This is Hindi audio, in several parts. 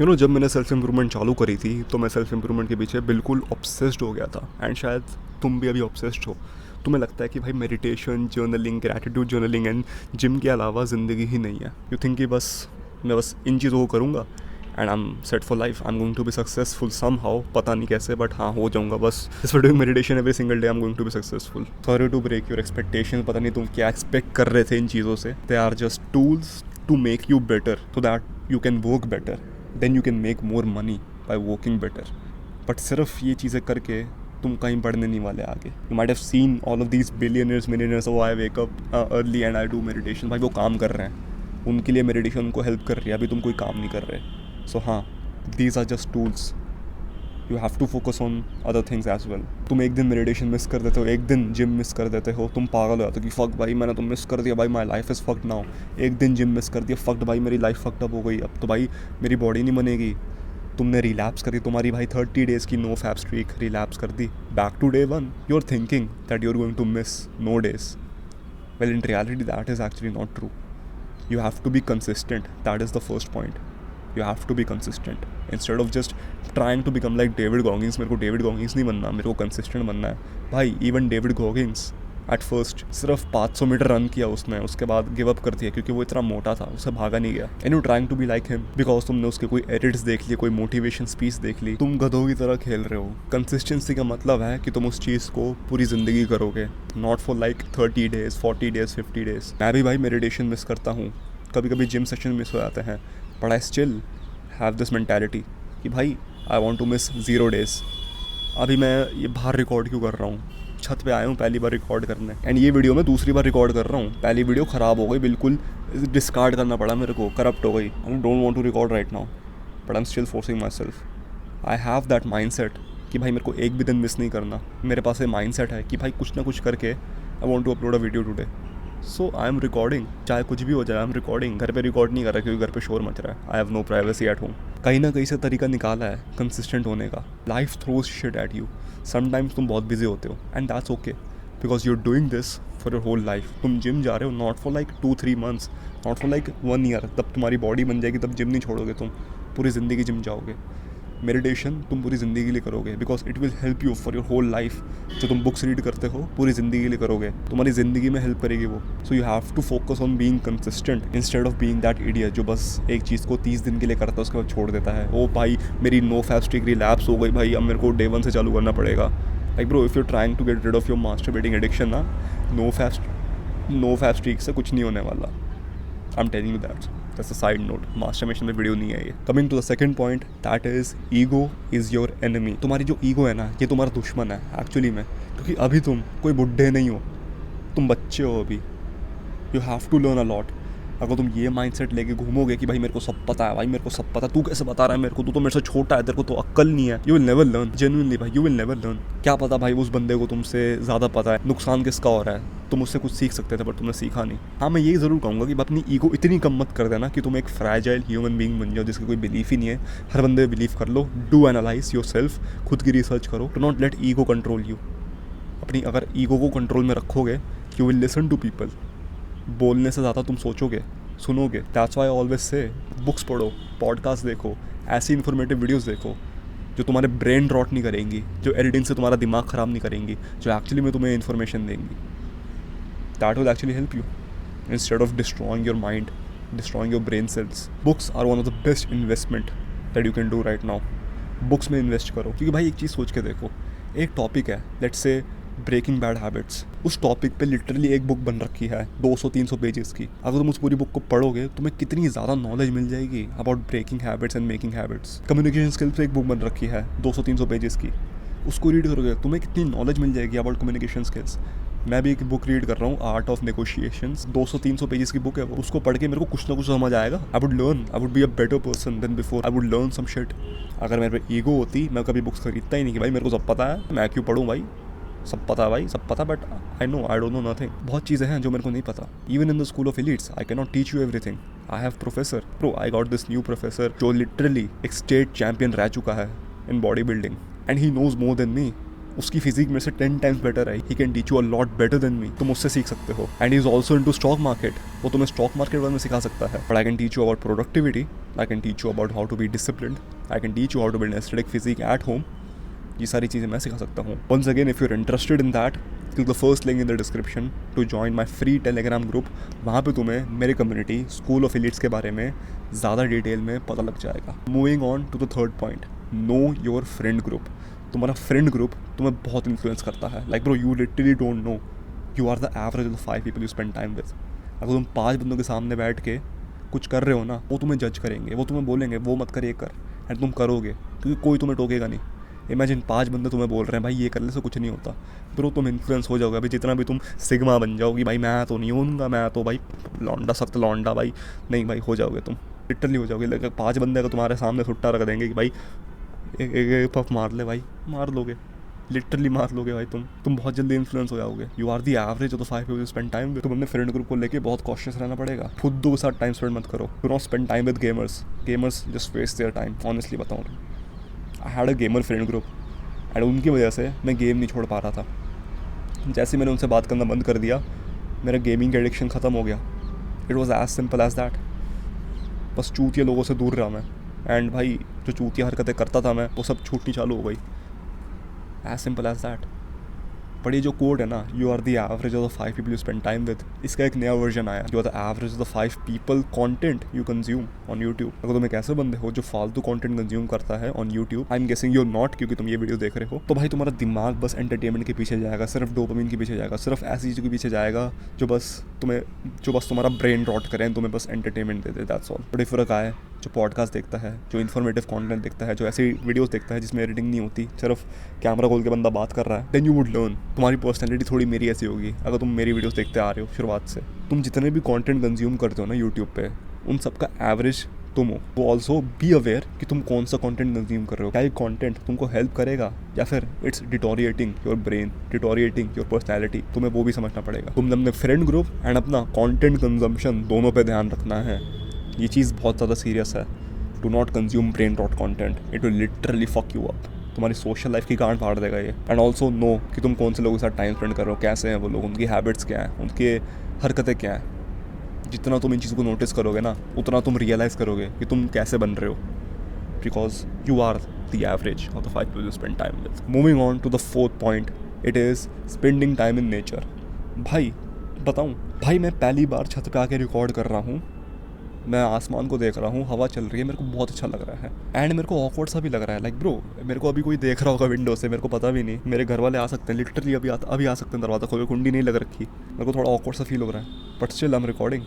जब मैंने सेल्फ इम्प्रूवमेंट चालू करी थी तो मैं सेल्फ इम्प्रूवमेंट के पीछे बिल्कुल ऑब्सेस्ड हो गया था। एंड शायद तुम भी अभी ऑब्सेस्ड हो। तुम्हें लगता है कि भाई meditation, journaling, gratitude journaling and gym के अलावा ज़िंदगी ही नहीं है। यू थिंक कि मैं बस इन चीज़ों को करूँगा and I am set for life, I am going to be successful somehow, पता नहीं कैसे बट हाँ हो जाऊँगा बस। इस for doing meditation every single day I am going to be successful. Sorry to break your expectation, पता नहीं तुम क्या एक्सपेक्ट कर रहे थे इन चीज़ों से। They are just tools to make you better so that you can work better, then you can make more money by working better. But सिर्फ ये चीज़ें करके तुम कहीं बढ़ने नहीं वाले आगे। You might have seen all of these billionaires millionaires, oh I wake up early and I do meditation. भाई वो काम कर रहे हैं, उनके लिए मेडिटेशन उनको हेल्प कर रही है, अभी तुम कोई काम नहीं कर रहे। सो हाँ, these are just tools, you have to focus on other things as well. तुम एक दिन मेडिटेशन मिस कर देते हो, एक दिन जिम मिस कर देते हो, तुम पागल हो जाते हो कि फक भाई मैंने तो मिस कर दिया, भाई my life is fucked now. एक दिन जिम मिस कर दिया, फक्ड भाई मेरी लाइफ फक्ड अप हो गई, अब तो भाई मेरी बॉडी नहीं बनेगी। तुमने रिलैप्स करी, तुम्हारी भाई 30 डेज़ की नो फैप स्ट्रीक रिलैप्स कर दी, back to day 1 you are thinking that you are going to miss no days. Well in reality that is actually not true. You have to be consistent. That is the first point. You have to be consistent instead of just trying to become like David Goggins। मेरे को David Goggins नहीं बनना, मेरे को consistent बनना है भाई। Even David Goggins at first सिर्फ 500 मीटर रन किया उसने, उसके बाद गिव अप कर दिया क्योंकि वो इतना मोटा था, उससे भागा नहीं गया। And you trying to be like him because तुमने उसके कोई एडिट्स देख लिए, कोई मोटिवेशन स्पीच देख ली, तुम गधों की तरह खेल रहे हो। कंसिस्टेंसी का मतलब है कि तुम उस चीज़ को पूरी ज़िंदगी करोगे, not for like 30 days 40 days 50 days. मैं भी भाई मेडिटेशन मिस करता हूँ, कभी कभी जिम सेशन मिस हो जाते हैं, but I still have this mentality कि भाई I want to miss 0 days. अभी मैं ये बाहर रिकॉर्ड क्यों कर रहा हूँ, छत पे आया हूँ पहली बार रिकॉर्ड करने, एंड ये वीडियो मैं दूसरी बार रिकॉर्ड कर रहा हूँ। पहली वीडियो ख़राब हो गई, बिल्कुल डिस्कार्ड करना पड़ा मेरे को, करप्ट हो गई। I don't want to record right now but I am still forcing myself. I have that mindset कि भाई मेरे को एक भी दिन मिस नहीं करना। मेरे पास ये माइंड सेट है कि भाई कुछ ना कुछ करके I want to upload a video today. So I am recording, चाहे कुछ भी हो जाए आई एम रिकॉर्डिंग। घर पे रिकॉर्ड नहीं कर रहा क्योंकि घर पे शोर मच रहा है। I have no privacy at home. कहीं ना कहीं से तरीका निकाला है कंसिस्टेंट होने का। Life throws shit at you, sometimes तुम बहुत बिजी होते हो and that's okay because you are doing this for your whole life. तुम जिम जा रहे हो not for like 2-3 months, not for like 1 year, तब तुम्हारी बॉडी बन जाएगी, तब जिम नहीं छोड़ोगे, तुम पूरी ज़िंदगी जिम जाओगे। मेडिटेशन तुम पूरी ज़िंदगी के लिए करोगे because it will help you for your whole life. जो तुम बुक्स रीड करते हो पूरी ज़िंदगी के लिए करोगे, तुम्हारी ज़िंदगी में हेल्प करेगी वो। So you have to focus on being consistent instead of being that idiot जो बस एक चीज़ को 30 दिन के लिए करता है उसके बाद छोड़ देता है। ओ भाई मेरी नो फैप स्ट्रीक रिलैप्स हो गई, भाई अब मेरे को डे 1 से चालू करना पड़ेगा। Like bro, if you trying to get rid of your masturbating addiction ना, नो फैप स्ट्रीक से कुछ नहीं होने वाला। I am telling you that. That's a side note, masturbation में वीडियो नहीं है ये। Coming to the second point, that is ego is your enemy. तुम्हारी जो ईगो है ना, ये तुम्हारा दुश्मन है एक्चुअली में, क्योंकि अभी तुम कोई बुढ़े नहीं हो, तुम बच्चे हो अभी। You have to learn a lot. अगर तुम ये माइंडसेट लेके घूमोगे कि भाई मेरे को सब पता है, भाई मेरे को सब पता है, तू कैसे बता रहा है मेरे को, तू तो मेरे से छोटा है, तेरे को तो अक्ल नहीं है, you will never learn. Genuinely भाई यू विल नेवर लर्न। क्या पता भाई उस बंदे को तुमसे ज़्यादा पता है, नुकसान किसका हो रहा है, तुम उससे कुछ सीख सकते थे पर तुमने सीखा नहीं। हाँ मैं यही ज़रूर कहूँगा कि अपनी ईगो इतनी कम मत कर देना कि तुम एक फ्रैजाइल ह्यूमन बीइंग बन जाओ जिसकी कोई बिलीफ ही नहीं है। हर बंदे बिलीव कर लो। डू एनालाइज योर सेल्फ, खुद की रिसर्च करो। Do not let ego control you. अपनी अगर ईगो को कंट्रोल में रखोगे, you will listen to people. बोलने से ज़्यादा तुम सोचोगे, सुनोगे। That's why I always say books पढ़ो, पॉडकास्ट देखो, ऐसी इन्फॉर्मेटिव वीडियोस देखो जो तुम्हारे ब्रेन रॉट नहीं करेंगी, जो एडिटिंग से तुम्हारा दिमाग ख़राब नहीं करेंगी, जो एक्चुअली में तुम्हें इन्फॉर्मेशन देंगी। That will actually help you instead of destroying your mind, destroying your brain cells. Books are one of the best investment that you can do right now. Books में इन्वेस्ट करो, क्योंकि भाई एक चीज़ सोच के देखो, एक टॉपिक है let's say breaking bad habits, उस टॉपिक पे लिटरली एक बुक बन रखी है 200-300 पेजेस की। अगर तुम उस पूरी बुक को पढ़ोगे तुम्हें कितनी ज़्यादा नॉलेज मिल जाएगी about breaking habits and making habits. Communication skills पे एक बुक बन रखी है 200-300 पेजेस की, उसको रीड करोगे तुम्हें कितनी नॉलेज मिल जाएगी अबाउट कम्युनिकेशन स्किल्स। मैं भी एक बुक रीड कर रहा हूँ, आर्ट ऑफ नेगोशिएशंस, 200-300 पेजेस की बुक है वो। उसको पढ़ के मेरे को कुछ ना कुछ समझ आएगा। I would learn, I would be a better person than before, I would learn some shit. अगर मेरे पे ईगो होती मैं कभी बुक्स खरीदता ही नहीं कि भाई मेरे को सब पता है, मैं क्यों पढ़ूँ भाई, सब पता है भाई, सब पता, but I don't know nothing. बहुत चीज़ें हैं जो मेरे को नहीं पता। Even in the school of elites I can not teach you everything. I have professor, bro I got this new professor जो लिटरली एक स्टेट चैम्पियन रह चुका है in body building and he knows more than me उसकी फिजिक मेरे से 10 टाइम्स बेटर है, he can teach you a lot better than me, तुम उससे सीख सकते हो। And he is also into stock market, वो तुम्हें स्टॉक मार्केट बारे में सिखा सकता है। But I can teach you about productivity, I can teach you about how to be disciplined, I can teach you how to build aesthetic physique at home. ये सारी चीज़ें मैं सिखा सकता हूँ। Once again if you are interested in that, click the first link in the description to join my free Telegram group. वहाँ पे तुम्हें मेरे कम्युनिटी स्कूल ऑफ एलिट्स के बारे में ज़्यादा डिटेल में पता लग जाएगा। Moving on to the third point, know your friend group. तुम्हारा फ्रेंड ग्रुप तुम्हें बहुत इन्फ्लुएंस करता है। Like bro, you literally don't know, you are the average of the 5 people you spend time with. अगर तुम 5 बंदों के सामने बैठ के कुछ कर रहे हो ना, वो तुम्हें जज करेंगे, वो तुम्हें बोलेंगे वो मत कर ये कर, एंड तुम करोगे क्योंकि कोई तुम्हें टोकेगा नहीं। इमेजिन 5 बंदे तुम्हें बोल रहे हैं भाई ये कर ले से कुछ नहीं होता, फिर तुम इन्फ्लुएंस हो जाओगे। अभी जितना भी तुम सिग्मा बन जाओगी, भाई मैं तो नहीं होऊंगा, मैं तो भाई लौंडा सख्त लौंडा, भाई नहीं भाई हो जाओगे तुम, लिटरली हो जाओगे। लेकिन 5 बंदे अगर तुम्हारे सामने सुट्टा रख देंगे कि भाई एक पफ मार ले, भाई मार लोगे, लिटरली मार लोगे भाई तुम बहुत जल्दी इन्फ्लुएंस हो जाओगे। You are the average of the 5 people you spend time with. तुम अपने फ्रेंड ग्रुप को लेके बहुत कॉशियस रहना पड़ेगा। खुद के साथ टाइम स्पेंड मत करो, do not spend time with gamers. Gamers just waste their time, honestly बताऊँ। I had a gamer friend group and उनकी वजह से मैं गेम नहीं छोड़ पा रहा था। जैसे मैंने उनसे बात करना बंद कर दिया, मेरा गेमिंग का एडिक्शन ख़त्म हो गया। It was as simple as that. बस चूतिया लोगों से दूर रहा मैं, एंड भाई जो चूतिया हरकतें करता था मैं, वो सब छूटनी चालू हो गई। As simple as that. But ये जो कोड है ना, you are the average of the 5 people you spend time with, इसका एक नया वर्जन आया, you are the average of the 5 people content you consume on YouTube. अगर तुम एक ऐसे बंदे हो जो फालतू कंटेंट कंज्यूम करता है on YouTube, I am guessing you not, क्योंकि तुम ये वीडियो देख रहे हो, तो भाई तुम्हारा दिमाग बस एंटरटेनमेंट के पीछे जाएगा, सिर्फ डोपामिन के पीछे जाएगा, सिर्फ ऐसी चीज़ों के पीछे जाएगा जो बस तुम्हारा ब्रेन रॉट करें, तुम्हें बस entertainment they they, that's all. But फर्क आया जो पॉडकास्ट देखता है, जो इन्फॉर्मेटिव कंटेंट देखता है, जो ऐसी वीडियोस देखता है जिसमें एडिटिंग नहीं होती, सिर्फ कैमरा खोल के बंदा बात कर रहा है, देन यू वुड लर्न। तुम्हारी पर्सनैलिटी थोड़ी मेरी ऐसी होगी अगर तुम मेरी वीडियोस देखते आ रहे हो शुरुआत से। तुम जितने भी कंटेंट कंज्यूम करते हो ना यूट्यूब पे, उन सबका एवरेज तुम हो। वो ऑल्सो बी अवेयर कि तुम कौन सा कंटेंट कंज्यूम कर रहे हो, क्या ये कंटेंट तुमको हेल्प करेगा या फिर it's deteriorating your brain, deteriorating your personality, तुम्हें वो भी समझना पड़ेगा। तुम अपने फ्रेंड ग्रुप एंड अपना कंटेंट कंजम्पशन दोनों पे ध्यान रखना है। ये चीज़ बहुत ज़्यादा सीरियस है। Do not consume brain rot content, it will literally fuck you up. तुम्हारी सोशल लाइफ की गांड फाड़ देगा ये। एंड ऑल्सो नो कि तुम कौन से लोगों के साथ टाइम स्पेंड कर रहे हो, कैसे हैं वो लोग, उनकी हैबिट्स क्या हैं, उनके हरकतें क्या हैं। जितना तुम इन चीज़ों को नोटिस करोगे ना, उतना तुम रियलाइज़ करोगे कि तुम कैसे बन रहे हो, because you are the average of the 5 people you spend time with. Moving on to the fourth point, it is spending time in nature. भाई बताऊँ, भाई मैं पहली बार छत पे आके रिकॉर्ड कर रहा हूँ, मैं आसमान को देख रहा हूँ, हवा चल रही है, मेरे को बहुत अच्छा लग रहा है। एंड मेरे को ऑकवर्ड सा भी लग रहा है। लाइक ब्रो, मेरे को अभी कोई देख रहा होगा विंडो से, मेरे को पता भी नहीं, मेरे घर वाले आ सकते हैं, लिटरली अभी आ सकते हैं, दरवाज़ा खोल के, कुंडी नहीं लग रखी, मेरे को थोड़ा ऑकवर्ड सा फील हो रहा है, but still I am recording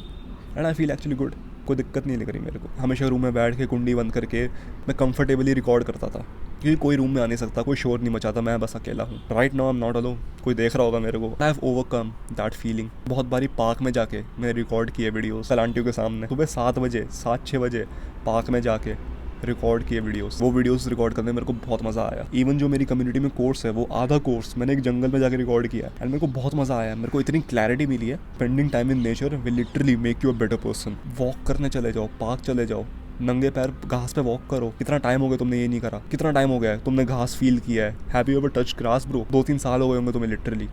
and I feel actually good. कोई दिक्कत नहीं लग रही मेरे को। हमेशा रूम में बैठ के कुंडी बंद करके मैं कंफर्टेबली रिकॉर्ड करता था, क्योंकि कोई रूम में आ नहीं सकता, कोई शोर नहीं मचाता, मैं बस अकेला हूँ। Right now I am not alone, कोई देख रहा होगा मेरे को। I have overcome that feeling. बहुत बारी पार्क में जाके मैंने रिकॉर्ड किए वीडियोस कलांटियों के सामने, सुबह 7-6 बजे पार्क में जाके रिकॉर्ड किए वीडियोस। वो वीडियोस रिकॉर्ड करने में मेरे को बहुत मज़ा आया। इवन जो मेरी कम्युनिटी में कोर्स है, वो आधा कोर्स मैंने एक जंगल में जाके रिकॉर्ड किया एंड मेरे को बहुत मज़ा आया। मेरे को इतनी क्लैरिटी मिली है। Spending time in nature will literally make you a better person. Walk करने चले जाओ, पार्क चले जाओ, नंगे पैर घास पे वॉक करो। कितना टाइम हो गया तुमने ये नहीं करा? कितना टाइम हो गया है तुमने घास फील किया है? Have you ever touch grass bro? 2-3 साल हो गए होंगे तुम्हें लिटरली।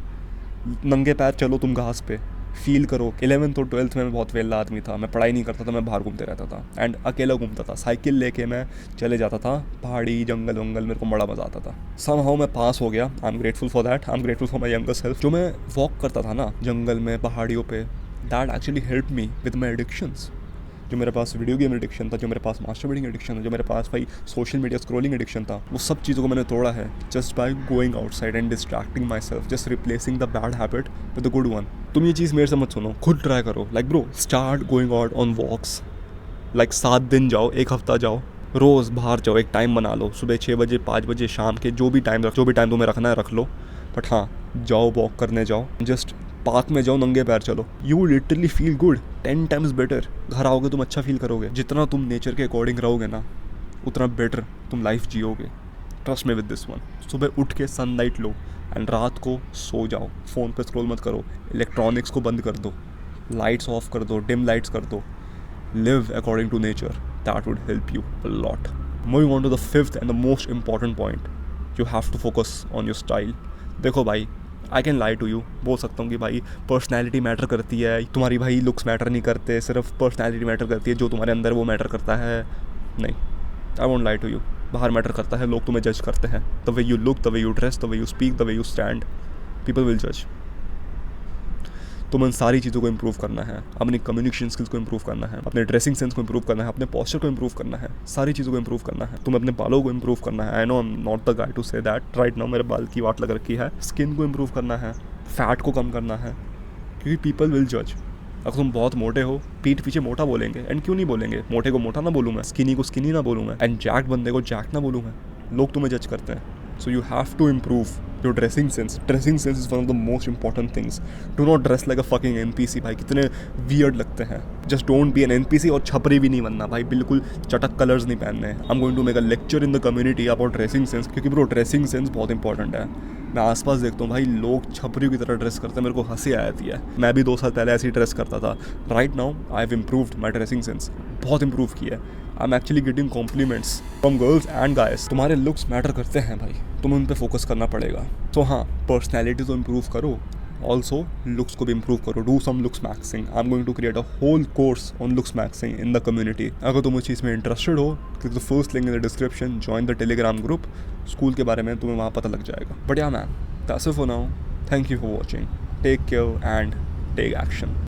नंगे पैर चलो तुम घास पे, फील करो। 11th और 12th में मैं बहुत वेला आदमी था, मैं पढ़ाई नहीं करता था, मैं बाहर घूमते रहता था एंड अकेला घूमता था। साइकिल लेके मैं चले जाता था पहाड़ी जंगल वंगल, मेरे को बड़ा मज़ा आता था। समहाउ मैं पास हो गया, I am grateful for that. I am grateful for my younger self. जो मैं वॉक करता था ना जंगल में, पहाड़ियों पे, that actually help me with my addictions. जो मेरे पास वीडियो गेम एडिक्शन था, जो मेरे पास मास्टरबेटिंग एडिक्शन था, जो मेरे पास भाई सोशल मीडिया स्क्रॉलिंग एडिक्शन था, वो सब चीज़ों को मैंने तोड़ा है just by going outside and distracting my self, just replacing the bad habit with the good one. तुम ये चीज़ मेरे से मत सुनो, खुद ट्राई करो। Like bro, start going out on walks. Like 7 दिन जाओ, 1 हफ्ता जाओ, रोज़ बाहर जाओ, एक टाइम बना लो, सुबह 6 बजे, 5 बजे, शाम के, जो भी टाइम तुम्हें रखना है रख लो। बट हाँ, जाओ वॉक करने जाओ, जस्ट पार्क में जाओ, नंगे पैर चलो। You literally feel good 10 times better. घर आओगे तुम अच्छा फील करोगे। जितना तुम नेचर के अकॉर्डिंग रहोगे ना, उतना बेटर तुम लाइफ जियोगे। Trust me with this one. सुबह उठ के सनलाइट लो एंड रात को सो जाओ। फ़ोन पे स्क्रॉल मत करो, इलेक्ट्रॉनिक्स को बंद कर दो, लाइट्स ऑफ कर दो, डिम लाइट्स कर दो। Live according to nature, that would help you a lot. Moving on to the 5th and the most important point, you have to focus on your style. देखो भाई, I can lie to you, बोल सकता हूँ कि भाई पर्सनैलिटी मैटर करती है, तुम्हारी भाई लुक्स मैटर नहीं करते, सिर्फ पर्सनैलिटी मैटर करती है, जो तुम्हारे अंदर वो मैटर करता है। नहीं, I won't lie to you, बाहर मैटर करता है, लोग तुम्हें जज करते हैं। The way you look, the way you dress, the way you speak, the way you stand, people will जज। तुम्हें इन सारी चीज़ों को इम्प्रूव करना है, अपनी कम्युनिकेशन स्किल्स को इम्प्रूव करना है, अपने ड्रेसिंग सेंस को इम्प्रूव करना है, अपने पॉस्चर को इम्प्रूव करना है, सारी चीज़ों को इम्प्रूव करना है। तुम्हें अपने बालों को इम्प्रूव करना है। I know I am not the guy to say that right now, मेरे बाल की वाट लग रखी है। स्किन को इम्प्रूव करना है, फैट को कम करना है, क्योंकि पीपल विल जज। अगर तुम बहुत मोटे हो, पीठ पीछे मोटा बोलेंगे, एंड क्यों नहीं बोलेंगे? मोटे को मोटा ना बोलूँ मैं, स्किनी को स्किनी ना बोलूँ मैं, एंड जैक्ड बंदे को जैक्ड ना बोलूँ मैं, लोग तुम्हें जज करते हैं। So you have to improve your dressing sense. Dressing sense is one of the most important things. Do not dress like a fucking NPC भाई, कितने weird लगते हैं। Just don't be an NPC, और छपरी भी नहीं बनना भाई, बिल्कुल चटक कलर्स नहीं पहनने। I'm going to make a lecture in the community about dressing sense, क्योंकि ब्रो ड्रेसिंग सेंस बहुत इंपॉर्टेंट है। मैं आसपास देखता हूँ भाई, लोग छपरियों की तरह ड्रेस करते हैं, मेरे को हंसी आ जाती है। मैं भी 2 साल पहले ऐसे ही ड्रेस करता था। Right now I have improved my dressing sense, बहुत इम्प्रूव किया है। I am actually getting compliments from girls and guys. तुम्हारे लुक्स मैटर करते हैं भाई, तुम्हें उन पर फोकस करना पड़ेगा। तो हाँ, पर्सनैलिटी तो इम्प्रूव करो, ऑल्सो लुक्स को भी इम्प्रूव करो। Do some looks maxing. I am going to create a whole course on looks maxing in the community. अगर तुम उस चीज़ में इंटरेस्टेड हो, click the first link in the description, join the Telegram group. School के बारे में तुम्हें वहाँ पता लग जाएगा। But yeah man, that's it for now. Thank you for watching. Take care and take action.